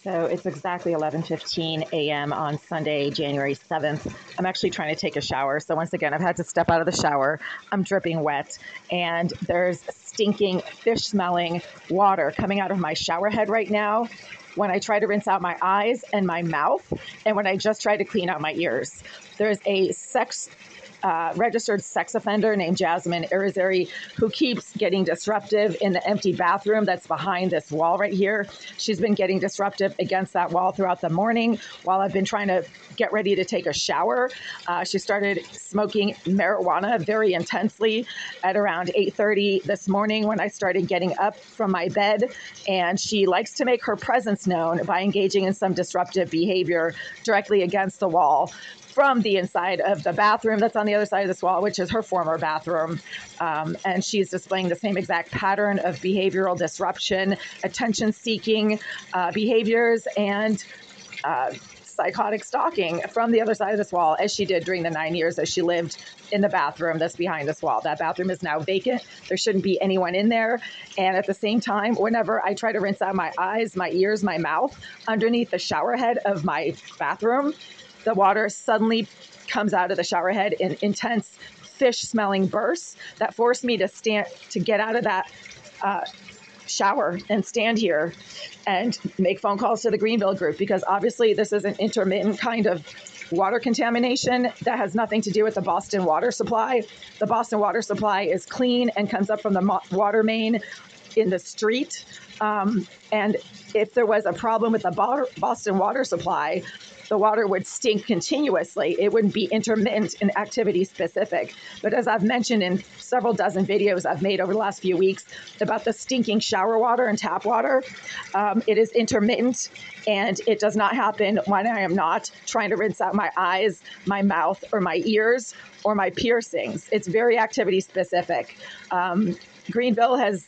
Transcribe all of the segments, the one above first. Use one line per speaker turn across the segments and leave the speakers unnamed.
So it's exactly 11:15 a.m. on Sunday, January 7th. I'm actually trying to take a shower. So once again, I've had to step out of the shower. I'm dripping wet, and there's stinking, fish-smelling water coming out of my shower head right now when I try to rinse out my eyes and my mouth, and when I just try to clean out my ears. There's a registered sex offender named Jasmine Irizarry who keeps getting disruptive in the empty bathroom that's behind this wall right here. She's been getting disruptive against that wall throughout the morning while I've been trying to get ready to take a shower. She started smoking marijuana very intensely at around 8:30 this morning when I started getting up from my bed, and she likes to make her presence known by engaging in some disruptive behavior directly against the wall from the inside of the bathroom that's on the other side of this wall, which is her former bathroom. And she's displaying the same exact pattern of behavioral disruption, attention-seeking behaviors, and psychotic stalking from the other side of this wall, as she did during the 9 years that she lived in the bathroom that's behind this wall. That bathroom is now vacant. There shouldn't be anyone in there. And at the same time, whenever I try to rinse out my eyes, my ears, my mouth, underneath the shower head of my bathroom, the water suddenly comes out of the shower head in intense fish-smelling bursts that force me to get out of that shower and stand here and make phone calls to the Greenville group, because obviously this is an intermittent kind of water contamination that has nothing to do with the Boston water supply. The Boston water supply is clean and comes up from the water main in the street. And if there was a problem with the Boston water supply, the water would stink continuously. It wouldn't be intermittent and activity specific. But as I've mentioned in several dozen videos I've made over the last few weeks about the stinking shower water and tap water, it is intermittent, and it does not happen when I am not trying to rinse out my eyes, my mouth, or my ears, or my piercings. It's very activity specific. Greenville has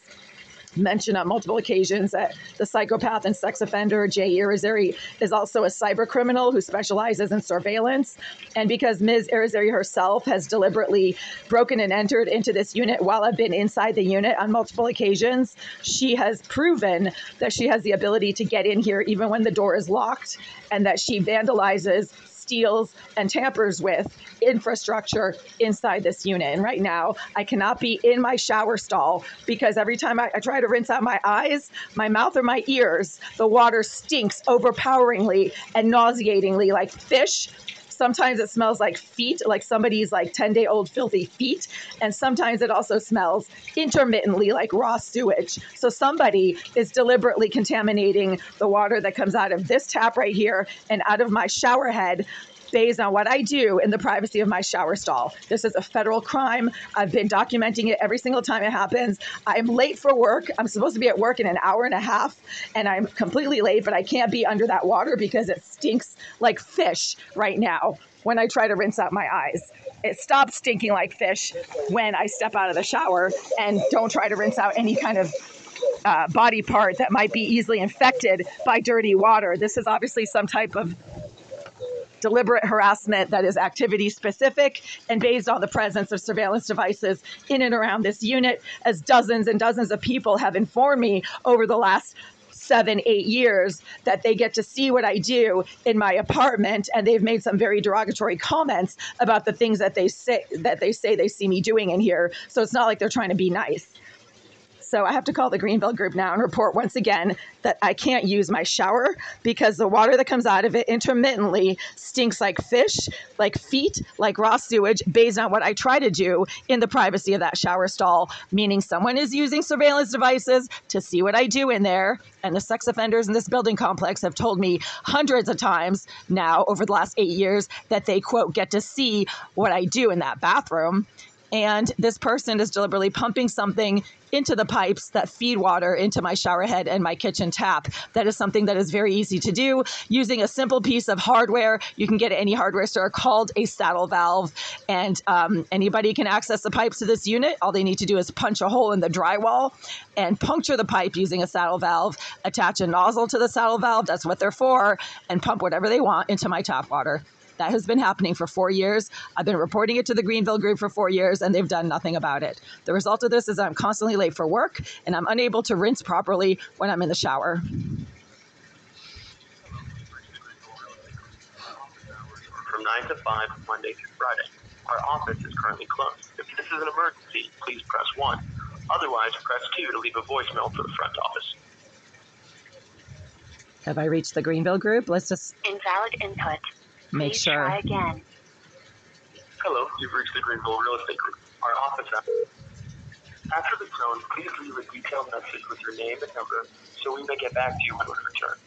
mentioned on multiple occasions that the psychopath and sex offender Jay Irizarry is also a cyber criminal who specializes in surveillance. And because Ms. Irizarry herself has deliberately broken and entered into this unit while I've been inside the unit on multiple occasions, she has proven that she has the ability to get in here even when the door is locked, and that she vandalizes, steals, and tampers with infrastructure inside this unit. And right now, I cannot be in my shower stall because every time I try to rinse out my eyes, my mouth, or my ears, the water stinks overpoweringly and nauseatingly like fish. Sometimes it smells like feet, like somebody's like 10-day-old filthy feet. And sometimes it also smells intermittently like raw sewage. So somebody is deliberately contaminating the water that comes out of this tap right here and out of my shower head based on what I do in the privacy of my shower stall. This is a federal crime. I've been documenting it every single time it happens. I'm late for work. I'm supposed to be at work in an hour and a half, and I'm completely late, but I can't be under that water because it stinks like fish right now when I try to rinse out my eyes. It stops stinking like fish when I step out of the shower and don't try to rinse out any kind of body part that might be easily infected by dirty water. This is obviously some type of deliberate harassment that is activity specific and based on the presence of surveillance devices in and around this unit, as dozens and dozens of people have informed me over the last 7-8 years that they get to see what I do in my apartment, and they've made some very derogatory comments about the things that they say they see me doing in here. So it's not like they're trying to be nice. So I have to call the Greenville group now and report once again that I can't use my shower because the water that comes out of it intermittently stinks like fish, like feet, like raw sewage, based on what I try to do in the privacy of that shower stall, meaning someone is using surveillance devices to see what I do in there. And the sex offenders in this building complex have told me hundreds of times now over the last 8 years that they, quote, get to see what I do in that bathroom. And this person is deliberately pumping something into the pipes that feed water into my shower head and my kitchen tap. That is something that is very easy to do using a simple piece of hardware. You can get at any hardware store called a saddle valve, and anybody can access the pipes to this unit. All they need to do is punch a hole in the drywall and puncture the pipe using a saddle valve, attach a nozzle to the saddle valve, that's what they're for, and pump whatever they want into my tap water. That has been happening for 4 years. I've been reporting it to the Greenville group for 4 years, and they've done nothing about it. The result of this is I'm constantly late for work, and I'm unable to rinse properly when I'm in the shower.
from 9 to 5, Monday through Friday. Our office is currently closed. If this is an emergency, please press 1. Otherwise, press 2 to leave a voicemail for the front office.
Have I reached the Greenville group? Let's just
Invalid input.
make
Please
sure.
try again.
Hello, you've reached the Greenville Real Estate Group. Our office after the tone, please leave a detailed message with your name and number so we may get back to you when we return.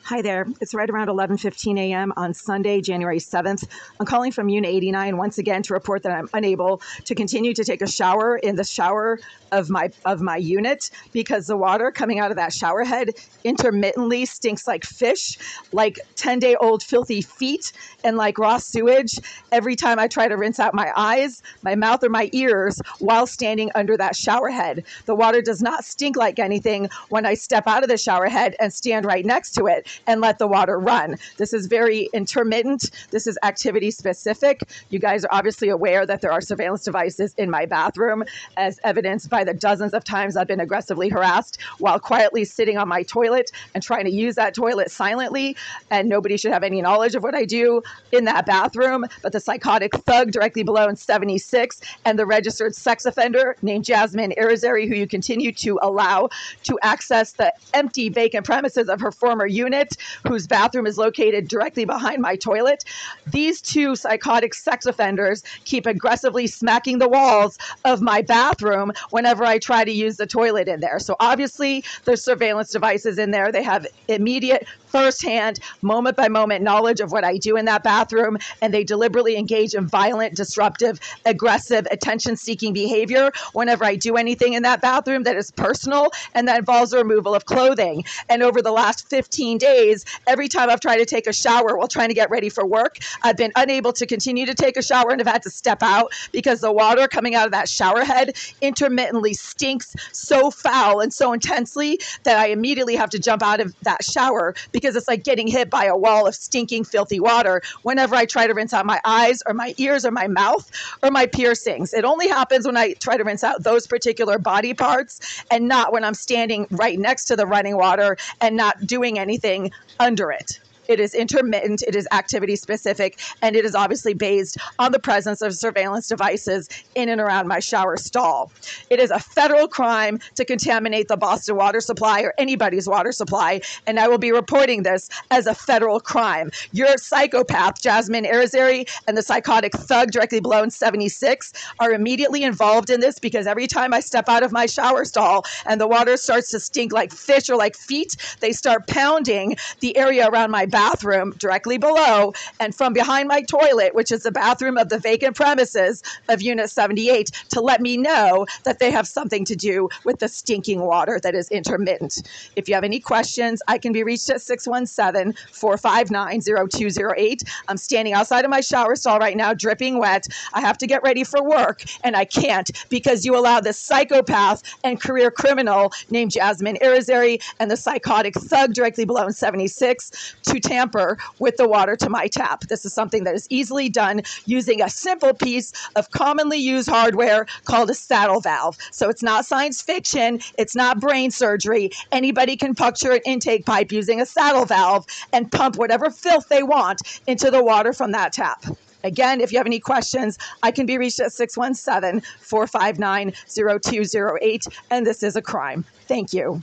Hi there. It's right around 11:15 a.m. on Sunday, January 7th. I'm calling from Unit 89 once again to report that I'm unable to continue to take a shower in the shower of my unit because the water coming out of that shower head intermittently stinks like fish, like 10-day-old filthy feet, and like raw sewage every time I try to rinse out my eyes, my mouth, or my ears while standing under that shower head. The water does not stink like anything when I step out of the shower head and stand right next to it and let the water run. This is very intermittent. This is activity specific. You guys are obviously aware that there are surveillance devices in my bathroom, as evidenced by the dozens of times I've been aggressively harassed while quietly sitting on my toilet and trying to use that toilet silently. And nobody should have any knowledge of what I do in that bathroom. But the psychotic thug directly below in 76 and the registered sex offender named Jasmine Irizarry, who you continue to allow to access the empty vacant premises of her former unit, whose bathroom is located directly behind my toilet. These two psychotic sex offenders keep aggressively smacking the walls of my bathroom whenever I try to use the toilet in there. So obviously there's surveillance devices in there. They have immediate, firsthand, moment-by-moment knowledge of what I do in that bathroom, and they deliberately engage in violent, disruptive, aggressive, attention-seeking behavior whenever I do anything in that bathroom that is personal and that involves the removal of clothing. And over the last 15 days, every time I've tried to take a shower while trying to get ready for work, I've been unable to continue to take a shower and have had to step out because the water coming out of that shower head intermittently stinks so foul and so intensely that I immediately have to jump out of that shower because it's like getting hit by a wall of stinking, filthy water whenever I try to rinse out my eyes or my ears or my mouth or my piercings. It only happens when I try to rinse out those particular body parts and not when I'm standing right next to the running water and not doing anything under it. It is intermittent, it is activity specific, and it is obviously based on the presence of surveillance devices in and around my shower stall. It is a federal crime to contaminate the Boston water supply or anybody's water supply, and I will be reporting this as a federal crime. Your psychopath, Jasmine Irizarry, and the psychotic thug directly below in 76 are immediately involved in this because every time I step out of my shower stall and the water starts to stink like fish or like feet, they start pounding the area around my bathroom directly below and from behind my toilet, which is the bathroom of the vacant premises of Unit 78, to let me know that they have something to do with the stinking water that is intermittent. If you have any questions, I can be reached at 617-459-0208. I'm standing outside of my shower stall right now, dripping wet. I have to get ready for work, and I can't because you allow this psychopath and career criminal named Jasmine Irizarry and the psychotic thug directly below in 76 to tamper with the water to my tap. This is something that is easily done using a simple piece of commonly used hardware called a saddle valve. So it's not science fiction. It's not brain surgery. Anybody can puncture an intake pipe using a saddle valve and pump whatever filth they want into the water from that tap. Again, if you have any questions, I can be reached at 617-459-0208, and this is a crime. Thank you.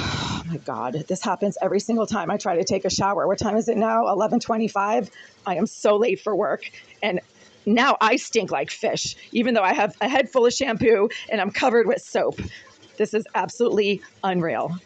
Oh my God, this happens every single time I try to take a shower. What time is it now? 11:25. I am so late for work. And now I stink like fish, even though I have a head full of shampoo and I'm covered with soap. This is absolutely unreal.